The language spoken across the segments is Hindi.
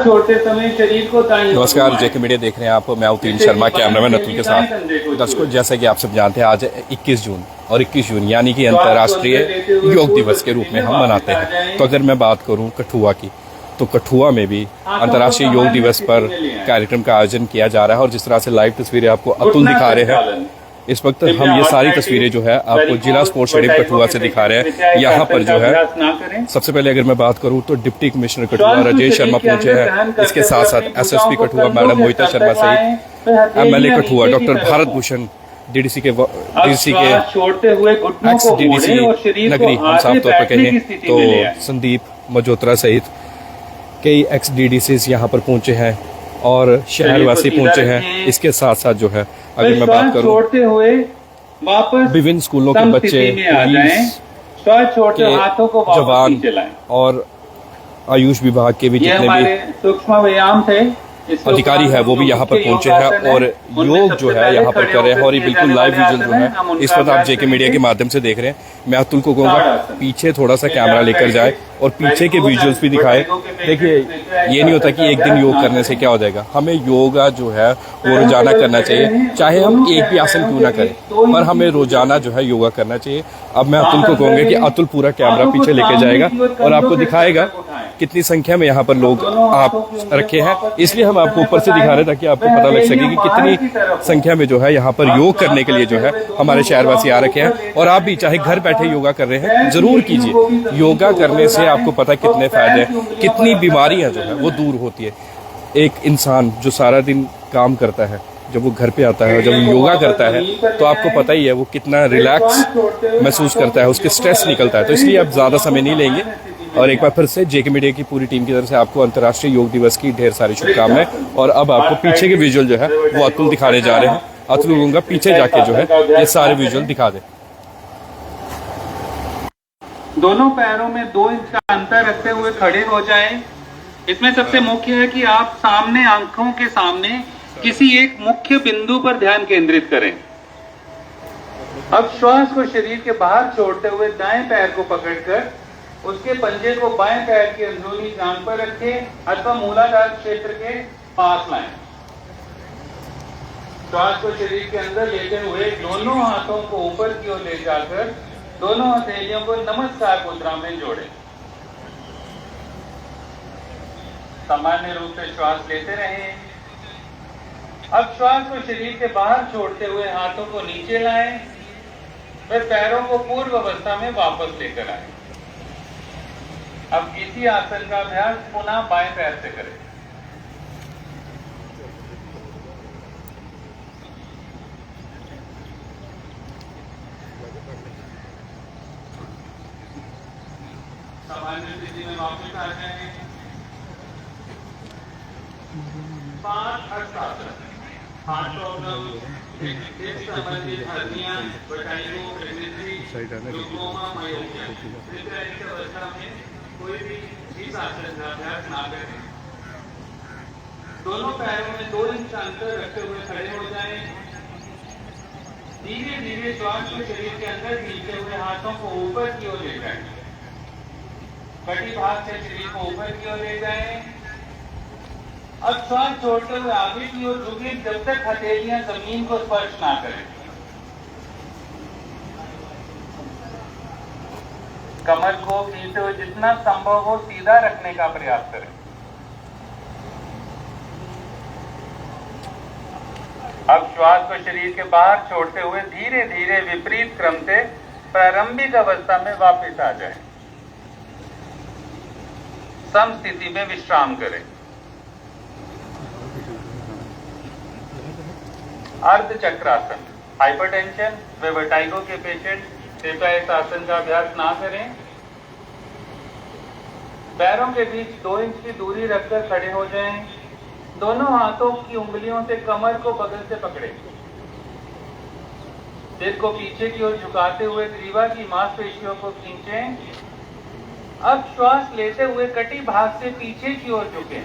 छोड़ते समय शरीर को दाईं। नमस्कार, जेके मीडिया देख रहे हैं आप। मैं अवतीन शर्मा, कैमरामैन अतुल के साथ। दर्शकों, जैसा कि आप सब जानते हैं, आज 21 जून और 21 जून यानी कि अंतर्राष्ट्रीय योग दिवस के रूप में हम मनाते हैं। तो अगर मैं बात करूं कठुआ की, तो कठुआ में भी अंतर्राष्ट्रीय योग दिवस पर कार्यक्रम का आयोजन किया जा रहा है। और जिस तरह से लाइव तस्वीरें आपको अतुल दिखा रहे हैं, इस वक्त हम ये सारी तस्वीरें जो है आपको जिला स्पोर्ट्स स्टेडियम कठुआ से दिखा रहे हैं। यहाँ पर जो है सबसे पहले अगर मैं बात करूं तो डिप्टी कमिश्नर कठुआ राजेश शर्मा पहुंचे हैं। इसके साथ साथ एसएसपी कठुआ मैडम मोहिता शर्मा सहित MLA Kathua doctor Bharat Bhushan, DDC के एक्स डीडीसी नगरी हम साफ तौर पर कहें तो संदीप मजोत्रा सहित कई एक्स डीडीसीज यहाँ पर पहुंचे हैं और शहरवासी पहुंचे हैं। इसके साथ साथ जो है अगर मैं बात करूं छोड़ते हुए वापस विभिन्न स्कूलों के बच्चे, हाथों को जवान और आयुष विभाग के भी जितने भी सूक्ष्म व्यायाम थे अधिकारी है वो भी यहाँ पर पहुंचे हैं और योग जो है यहाँ पर कर रहे हैं। और ये बिल्कुल लाइव विजुअल जो है इस वक्त आप जेके मीडिया के माध्यम से देख रहे हैं। मैं अतुल को कहूँगा पीछे थोड़ा सा कैमरा लेकर जाए और पीछे के विजुअल्स भी दिखाए। देखिए, ये नहीं होता कि एक दिन योग करने से क्या हो जाएगा। हमें योगा जो है वो रोजाना करना चाहिए, चाहे हम एक भी आसन क्यों ना करें, पर हमें रोजाना जो है योगा करना चाहिए। अब मैं अतुल को कहूँगा कि अतुल पूरा कैमरा पीछे लेके जाएगा और आपको दिखाएगा कितनी संख्या में यहाँ पर लोग आप रखे हैं। इसलिए हम आपको ऊपर से दिखा रहे हैं ताकि आपको पता लग सके कि कितनी संख्या में जो है यहाँ पर योग करने के लिए जो है हमारे शहरवासी आ रखे हैं। और आप भी चाहे घर बैठे योगा कर रहे हैं, जरूर कीजिए। योगा करने से आपको पता है कितने फायदे हैं, कितनी बीमारियां जो है वो दूर होती है। एक इंसान जो सारा दिन काम करता है, जब वो घर पे आता है और जब योगा करता है तो आपको पता ही है वो कितना रिलैक्स महसूस करता है, उसके स्ट्रेस निकलता है। तो इसलिए अब ज्यादा समय नहीं लेंगे और एक बार फिर से जेके मीडिया की पूरी टीम की तरफ से आपको अंतर्राष्ट्रीय योग दिवस की ढेर सारी शुभकामनाएं। और अब आपको पीछे के विजुअल जो है वो अतुल दिखाने जा रहे हैं। अतुल कहूंगा पीछे जाके जो है ये सारे विजुअल दिखा दे। दोनों पैरों में 2 इंच का अंतर रखते हुए खड़े हो जाएं। इसमें सबसे मुख्य है कि आप सामने, आंखों के सामने किसी एक मुख्य बिंदु पर ध्यान केंद्रित करें। अब श्वास को शरीर के बाहर छोड़ते हुए दाएं पैर को पकड़कर उसके पंजे को बाएं पैर की अंदरूनी जांघ पर रखें अथवा मूलाधार क्षेत्र के पास लाएं। श्वास को शरीर के अंदर लेते हुए दोनों हाथों को ऊपर की ओर ले जाकर दोनों हथेलियों को नमस्कार मुद्रा में जोड़ें। सामान्य रूप से श्वास लेते रहें। अब श्वास को शरीर के बाहर छोड़ते हुए हाथों को नीचे लाएं, फिर पैरों को पूर्व अवस्था में वापस लेकर आएं। अब इसी आसन का अभ्यास पुनः बाएं पैर से करें। सामान्य स्थिति में वापस आ जाएं। 5 हस्तासन, हाथ प्रॉब्लम, संबंधित hernia, vertigo, pregnancy, glaucoma, myopia, इस तरह की अवस्था में कोई भी इस आसन का अभ्यास ना करें। दोनों पैरों में 2 इंच अंतर रखते हुए खड़े हो जाएं। धीरे धीरे श्वास को शरीर के अंदर खींचते हुए हाथों को ऊपर की ओर ले जाएं। कटी भाग से शरीर को ऊपर की ओर ले जाएं। अब श्वास छोड़ते हुए आगे की ओर झुके जब तक हथेलियां जमीन को स्पर्श ना करें। कमर को खींचते हुए जितना संभव हो सीधा रखने का प्रयास करें। अब श्वास को शरीर के बाहर छोड़ते हुए धीरे धीरे विपरीत क्रम से प्रारंभिक अवस्था में वापस आ जाएं। सम स्थिति में विश्राम करें। अर्ध चक्रासन, हाइपरटेंशन व वर्टाइगो के पेशेंट कृपया इस आसन का अभ्यास ना करें। पैरों के बीच 2 इंच की दूरी रखकर खड़े हो जाएं। दोनों हाथों की उंगलियों से कमर को बगल से पकड़ें। सिर को पीछे की ओर झुकाते हुए ग्रीवा की मांसपेशियों को खींचें। अब श्वास लेते हुए कटी भाग से पीछे की ओर झुकें।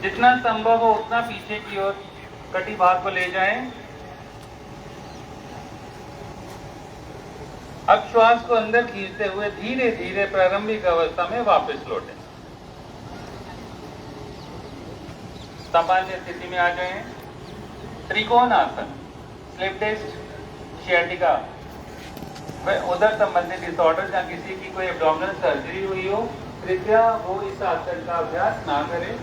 जितना संभव हो उतना पीछे की ओर कटी भाग को ले जाएं। अब श्वास को अंदर खींचते हुए धीरे धीरे प्रारंभिक अवस्था में वापस लौटें। सामान्य स्थिति में आ जाए। त्रिकोण आसन, स्लिप डिस्क, शियाटिका व उदर संबंधी डिसऑर्डर या किसी की कोई एब्डोमिनल सर्जरी हुई हो, कृपया वो इस आसन का अभ्यास ना करें।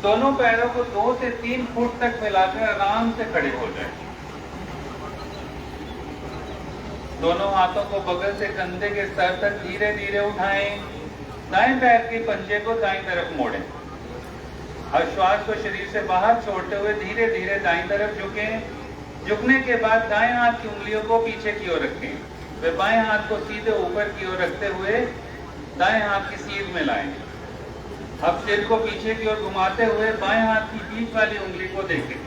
दोनों पैरों को 2 से 3 फुट तक मिलाकर आराम से खड़े हो जाएं। दोनों हाथों को बगल से कंधे के स्तर तक धीरे धीरे उठाएं। दाएं पैर के पंजे को दाईं तरफ मोड़ें और श्वास को शरीर से बाहर छोड़ते हुए धीरे धीरे दाईं तरफ झुकें। झुकने के बाद दाएं हाथ की उंगलियों को पीछे की ओर रखें। वे बाएं हाथ को सीधे ऊपर की ओर रखते हुए दाएं हाथ की सीध में लाएं। अब सिर को पीछे की ओर घुमाते हुए बाएं हाथ की बीच वाली उंगली को देखें।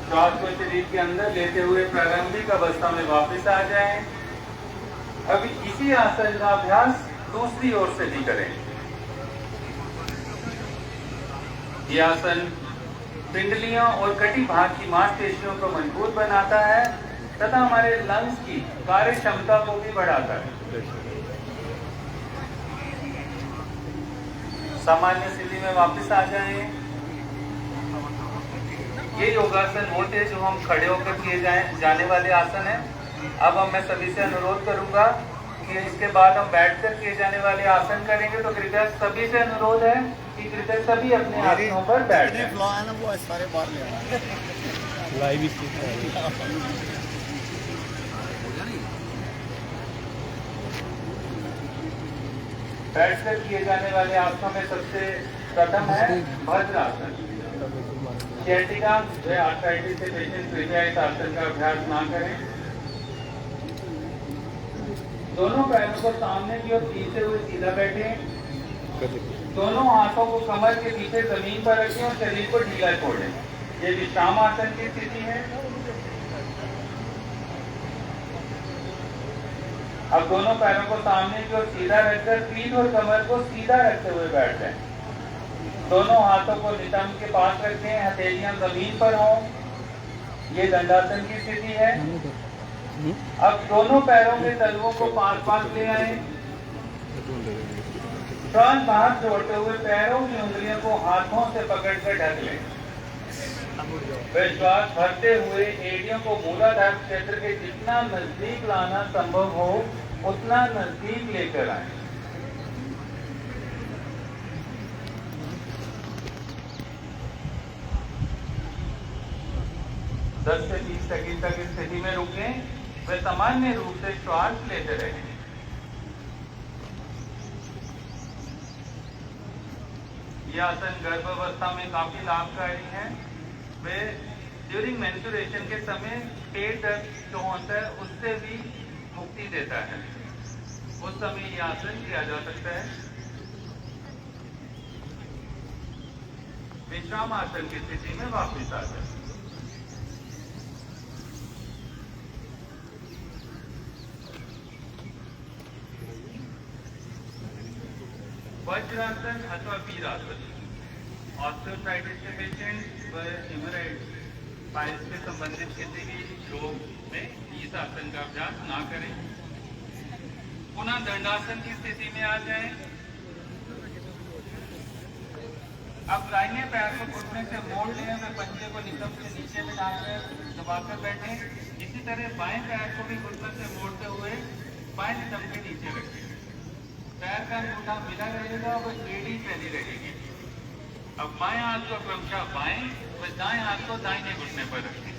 श्वास को शरीर के अंदर लेते हुए प्रारंभिक अवस्था में वापस आ जाएं। अभी इसी आसन का अभ्यास दूसरी ओर से भी करें। यह आसन पिंडलियों और कटी भाग की मांसपेशियों को मजबूत बनाता है तथा हमारे लंग्स की कार्य क्षमता को भी बढ़ाता है। सामान्य स्थिति में वापस आ जाएं। ये योगासन होते हैं जो हम खड़े होकर किए जाने वाले आसन है। अब मैं सभी से अनुरोध करूंगा कि इसके बाद हम बैठकर किए जाने वाले आसन करेंगे, तो कृपया सभी से अनुरोध है कि कृपया सभी अपने आसनों पर बैठ जाएं। बैठकर किए जाने वाले आसनों में सबसे प्रथम है वज्रासन। शियाटिका व आर्थराइटिस से पेशेंट कृपया इस आसन का अभ्यास ना करें। दोनों पैरों को सामने की ओर खींचते हुए सीधा बैठें। दोनों हाथों को कमर के पीछे जमीन पर रखें और शरीर को ढीला छोड़ें। ये विश्राम आसन की स्थिति है। अब दोनों पैरों को सामने की ओर सीधा रखकर पीठ और कमर को सीधा रखते हुए बैठ जाएं। दोनों हाथों को नितंब के पास रखें, हथेलियां जमीन पर हों। ये दंडासन की स्थिति है। अब दोनों पैरों के तलवों को पास पास ले आए। श्वास बाहर छोड़ते हुए पैरों की उंगलियों को हाथों से पकड़कर ढक लें। वे श्वास भरते हुए एड़ियों को मूलाधार क्षेत्र के जितना नजदीक लाना संभव हो उतना नजदीक लेकर आए। दस से 20 सेकंड तक इस स्थिति में रुकें। वे सामान्य रूप से श्वास लेते रहें। यह आसन गर्भावस्था में काफी लाभकारी है। वे ड्यूरिंग मेंस्ट्रुएशन के समय पेट दर्द जो होता है उससे भी मुक्ति देता है। उस समय यह आसन किया जा सकता है। विश्राम आसन की स्थिति में वापस आ जाए। वज्रासन अथवा वीरासन, ऑस्टियोआर्थराइटिस के पेशेंट व हेमोराइड्स पाइल्स से संबंधित किसी भी रोग में इस आसन का अभ्यास ना करें। पुनः दंडासन की स्थिति में आ जाएं। अब दाहिने पैर को घुटने से मोड़ लें व पंजे को नितंब से नीचे में डालकर दबाकर बैठें। इसी तरह बाएं पैर को भी घुटने से मोड़ते हुए बाएं नितंब के नीचे रखें। पैर का अंगूठा मिला रहेगा और एड़ी फैली रहेगी। अब बाएं हाथ को क्रमशः बाएं व दाएं हाथ को दाहिने घुटने पर रखें।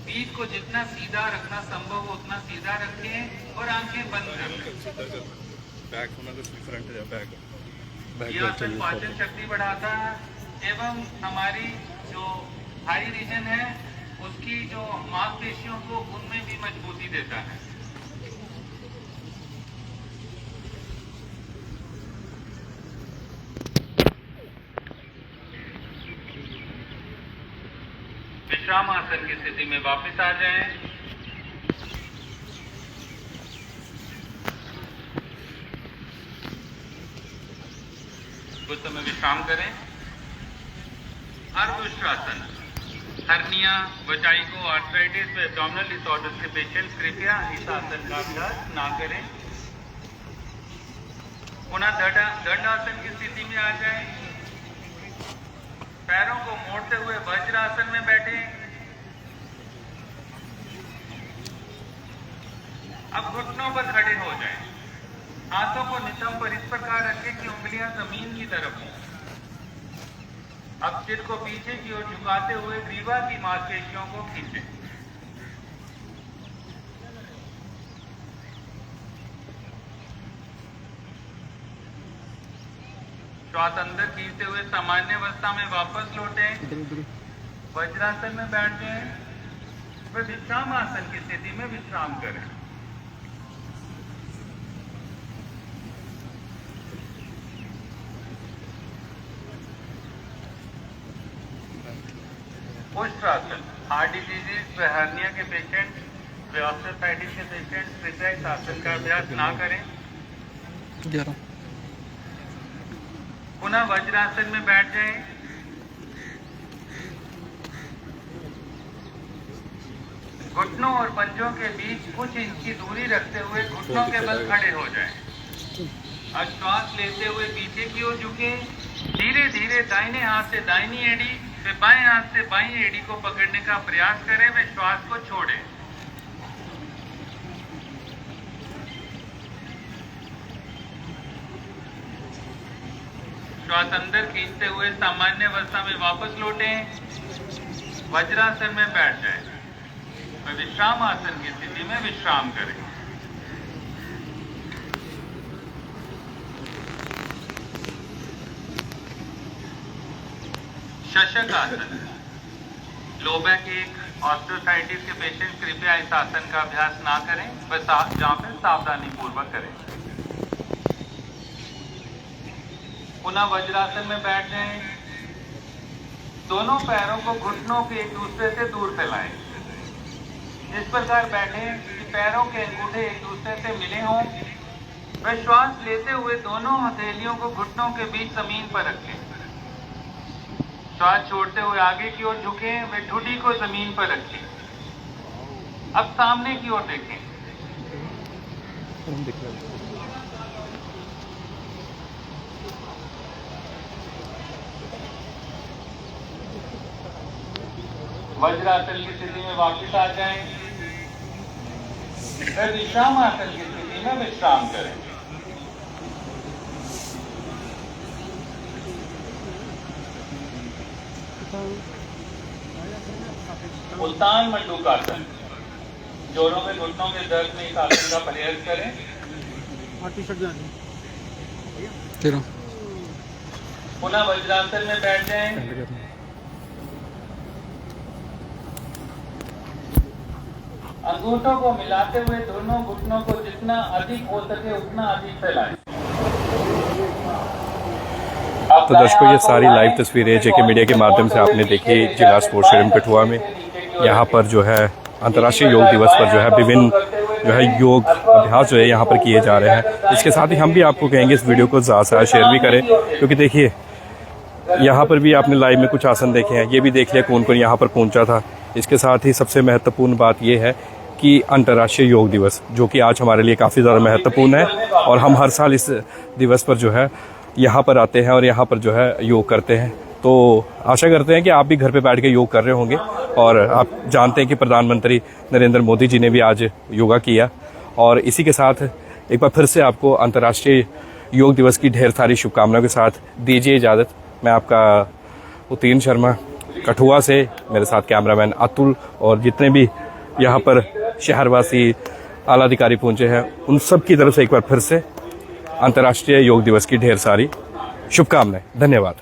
पीठ को जितना सीधा रखना संभव हो उतना सीधा रखें और आंखें बंद कर लें। बैक होना तो फ्रंट है, बैक यह आसन पाचन शक्ति बढ़ाता है एवं हमारी जो थाई रीजन है उसकी जो मांसपेशियों को उनमें भी मजबूती देता है। विश्राम आसन की स्थिति में वापस आ जाएं। कुछ समय विश्राम करें। अर्धउष्ट्रासन, हर्निया, वर्टाइगो, आर्थराइटिस व एब्डोमिनल डिसऑर्डर्स के पेशेंट्स कृपया इस आसन का अभ्यास ना करें। पुनः दंडासन की स्थिति में आ जाएं। पैरों को मोड़ते हुए वज्रासन में बैठें। अब घुटनों पर खड़े हो जाएं। हाथों को नितंब पर इस प्रकार रखें कि उंगलियां जमीन की तरफ हों। अब सिर को पीछे की ओर झुकाते हुए ग्रीवा की मांसपेशियों को खींचें। श्वास अंदर खींचते हुए सामान्य अवस्था में वापस लौटें। वज्रासन में बैठ जाएं। फिर विश्राम आसन की स्थिति में विश्राम करें। पोस्ट्रासन, हार्ट डिजीज व हर्निया के पेशेंट व ऑस्टियोआर्थराइटिस के पेशेंट कृपया इस आसन का अभ्यास ना करें। पुनः वज्रासन में बैठ जाएं। घुटनों और पंजों के बीच कुछ इंच की दूरी रखते हुए घुटनों के बल खड़े हो जाएं। अब श्वास लेते हुए पीछे की ओर झुके। धीरे धीरे दाहिने हाथ से दाहिनी एड़ी, फिर बाएं हाथ से बाईं एड़ी को पकड़ने का प्रयास करें व श्वास को छोड़ें। श्वास अंदर खींचते हुए सामान्य अवस्था में वापस लौटें। वज्रासन में बैठ जाएं। व विश्राम आसन की स्थिति में विश्राम करें। शशक आसन, लो बैक एक, ऑस्टियोआर्थराइटिस के पेशेंट कृपया इस आसन का अभ्यास ना करें, बस जहां पर सावधानी पूर्वक करें। पुनः वज्रासन में बैठ जाएं। दोनों पैरों को घुटनों के एक दूसरे से दूर फैलाएं। इस प्रकार बैठें कि पैरों के अंगूठे एक दूसरे से मिले हों। वह श्वास लेते हुए दोनों हथेलियों को घुटनों के बीच जमीन पर रखें। श्वास छोड़ते हुए आगे की ओर झुकें व ठुड्डी को जमीन पर रखें। अब सामने की ओर देखें। वज्रासन की स्थिति में वापस आ जाएं। फिर विश्राम आसन की स्थिति में विश्राम करें। उल्टान मंडूकासन, जोड़ों में घुटनों के दर्द में इस आसन का प्रयास करें। पुनः वज्रासन में बैठ जाएं। अंगूठों को मिलाते हुए दोनों घुटनों को जितना अधिक हो सके उतना अधिक फैलाएं। तो दर्शकों, ये सारी लाइव तस्वीरें जेके मीडिया के माध्यम से आपने देखी जिला स्पोर्ट्स स्टेडियम कठुआ में। यहाँ पर जो है अंतर्राष्ट्रीय योग दिवस पर जो है विभिन्न जो है योग अभ्यास जो है यहाँ पर किए जा रहे हैं। इसके साथ ही हम भी आपको कहेंगे इस वीडियो को ज़्यादा से ज़्यादा शेयर भी करें, क्योंकि देखिए यहाँ पर भी आपने लाइव में कुछ आसन देखे हैं। ये भी देख लिया कौन कौन यहाँ पर पहुँचा था। इसके साथ ही सबसे महत्वपूर्ण बात ये है कि अंतर्राष्ट्रीय योग दिवस, जो कि आज हमारे लिए काफ़ी ज़्यादा महत्वपूर्ण है, और हम हर साल इस दिवस पर जो है यहाँ पर आते हैं और यहाँ पर जो है योग करते हैं। तो आशा करते हैं कि आप भी घर पे बैठ के योग कर रहे होंगे। और आप जानते हैं कि प्रधानमंत्री नरेंद्र मोदी जी ने भी आज योगा किया। और इसी के साथ एक बार फिर से आपको अंतर्राष्ट्रीय योग दिवस की ढेर सारी शुभकामनाओं के साथ दीजिए इजाज़त। मैं आपका उतीन शर्मा कठुआ से, मेरे साथ कैमरामैन अतुल और जितने भी यहाँ पर शहरवासी आला अधिकारी पहुँचे हैं, उन सब की तरफ से एक बार फिर से अंतर्राष्ट्रीय योग दिवस की ढेर सारी शुभकामनाएं। धन्यवाद।